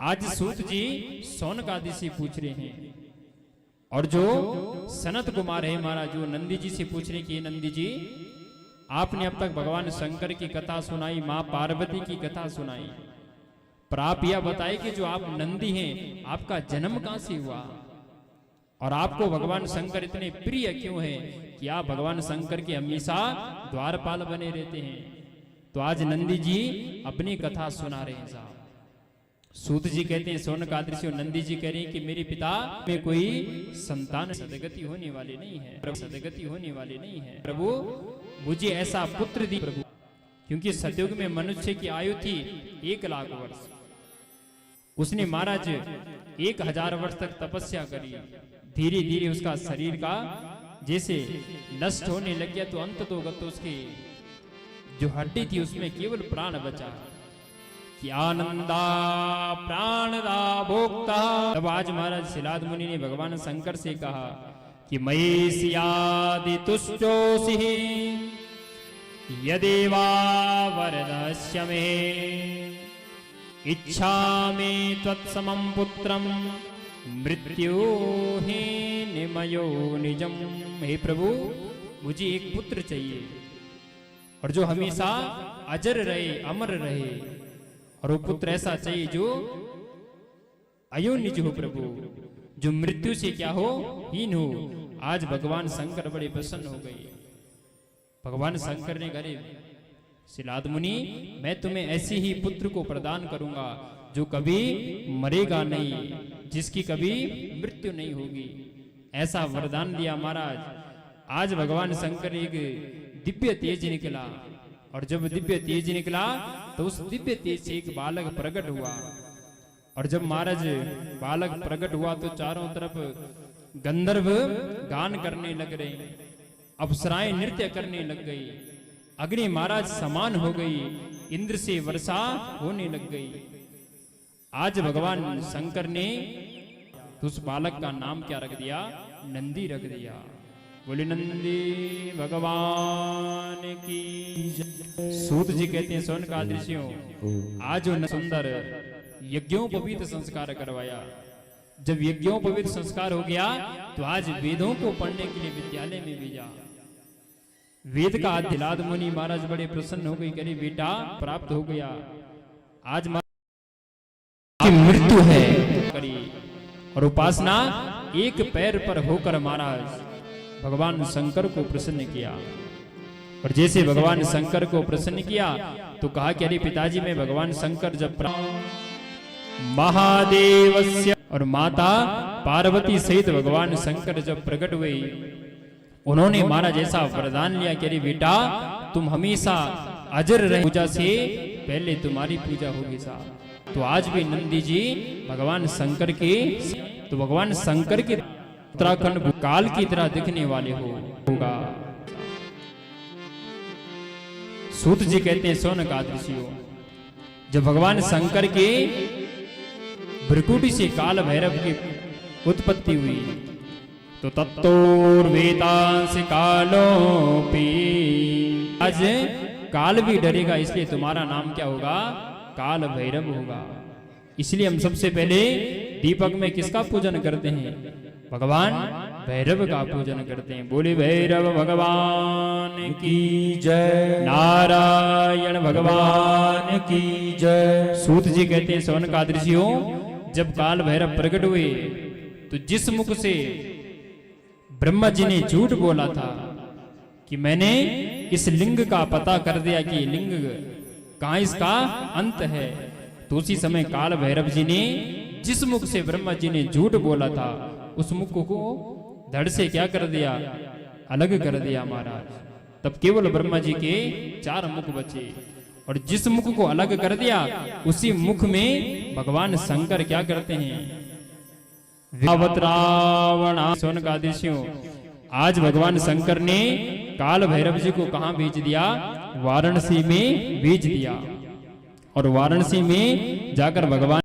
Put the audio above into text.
आज सूत जी सौनक आदि से पूछ रहे हैं, और जो सनत कुमार है महाराज, जो नंदी जी से पूछ रहे कि नंदी जी, आपने अब तक भगवान शंकर की कथा सुनाई, मां पार्वती की कथा सुनाई, पर आप यह बताए कि जो आप नंदी हैं, आपका जन्म कहां से हुआ और आपको भगवान शंकर इतने प्रिय क्यों हैं कि आप भगवान शंकर के हमेशा द्वारपाल बने रहते हैं। तो आज नंदी जी अपनी कथा सुना रहे हैं साहब। सूत जी कहते हैं, सौनक आदि से नंदी जी कह रहे हैं कि मेरे पिता में कोई संतान सदगति होने वाली नहीं है, सदगति होने वाली नहीं है प्रभु, मुझे ऐसा पुत्र दी प्रभु। क्योंकि सतयुग में मनुष्य की आयु थी 1,00,000 वर्ष, उसने महाराज 1000 वर्ष तक तपस्या करी, धीरे धीरे उसका शरीर का जैसे नष्ट होने लग गया, तो अंत तो गत उसकी जो हड्डी थी उसमें केवल प्राण बचा कि आनंदा प्राणदा भोक्ता। तब आज महाराज शिलाद मुनि ने भगवान शंकर से कहा कि मयि सियादि तुष्टोसि यदेवा वरदस्य मे इच्छामि त्वत्समं पुत्रं मृत्यु ही निमयो निजम। हे प्रभु, मुझे एक पुत्र चाहिए और जो हमेशा अजर रहे, अमर रहे, और वो पुत्र ऐसा चाहिए जो अयोनिज हो प्रभु, जो मृत्यु से क्या हो, हीन हो। आज भगवान शंकर बड़े प्रसन्न हो गए। भगवान शंकर ने कहा, शिलाद मुनि, मैं तुम्हें ऐसे ही पुत्र को प्रदान करूंगा जो कभी मरेगा नहीं, जिसकी कभी मृत्यु नहीं होगी। ऐसा वरदान दिया महाराज। आज भगवान शंकर एक दिव्य तेज निकला, और जब दिव्य तेज निकला तो उस दिव्य तेज से एक बालक प्रकट हुआ, और जब महाराज बालक प्रकट हुआ तो चारों तरफ गंधर्व गान करने लग रहे, अप्सराएं नृत्य करने लग गई, अग्नि महाराज समान हो गई, इंद्र से वर्षा होने लग गई। आज भगवान शंकर ने तो उस बालक का नाम क्या रख दिया? नंदी रख दिया। बोले नंदी भगवान की। सूत जी कहते हैं, सौनक आदि ऋषियों, आज जो सुंदर यज्ञोपवीत संस्कार करवाया। जब यज्ञोपवीत संस्कार हो गया तो आज वेदों को पढ़ने के लिए विद्यालय में भेजा। वेद का शिलाद मुनि महाराज बड़े प्रसन्न हो गई, करी बेटा प्राप्त हो गया। आज की मृत्यु है करी, और उपासना एक पैर पर होकर महाराज भगवान शंकर को प्रसन्न किया। और जैसे भगवान शंकर को प्रसन्न किया तो कहा कि अरे पिताजी, मैं भगवान शंकर जब महादेवस्य और माता पार्वती सहित भगवान शंकर जब प्रकट हुए, उन्होंने महाराज ऐसा वरदान लिया कि अरे बेटा, तुम हमेशा अजर रहे, पूजा से पहले तुम्हारी पूजा होगी साहब। तो आज भी नंदी जी भगवान शंकर के, तो भगवान शंकर के उत्तराखंड काल की तरह दिखने वाले होगा। सूत जी कहते हैं, सौनक आदि ऋषियों, जब भगवान शंकर के भ्रकुटी से काल भैरव की उत्पत्ति हुई तो तत्तोर्वेदांस कालोपी, आज काल भी डरेगा, इसलिए तुम्हारा नाम क्या होगा? काल भैरव होगा। इसलिए हम सबसे पहले दीपक में किसका पूजन करते हैं? भगवान भैरव का पूजन करते हैं। बोले भैरव भगवान की जय, नारायण भगवान की जय। सूत जी कहते हैं, सौनक आदि ऋषियों, जब काल भैरव प्रकट हुए तो जिस मुख से ब्रह्मा जी ने झूठ बोला था कि मैंने इस लिंग का पता कर दिया कि लिंग कहां इसका अंत है, तो उसी समय काल भैरव जी ने जिस मुख से ब्रह्मा जी ने झूठ बोला था, उस मुख को धड़ से क्या कर दिया? अलग कर दिया महाराज। तब केवल ब्रह्मा जी के 4 मुख बचे, और जिस मुख को अलग कर दिया उसी मुख में भगवान शंकर क्या करते हैं? रावण। सौनक आदि ऋषियों, आज भगवान शंकर ने काल भैरव जी को कहां भेज दिया? वाराणसी में भेज दिया, और वाराणसी में जाकर भगवान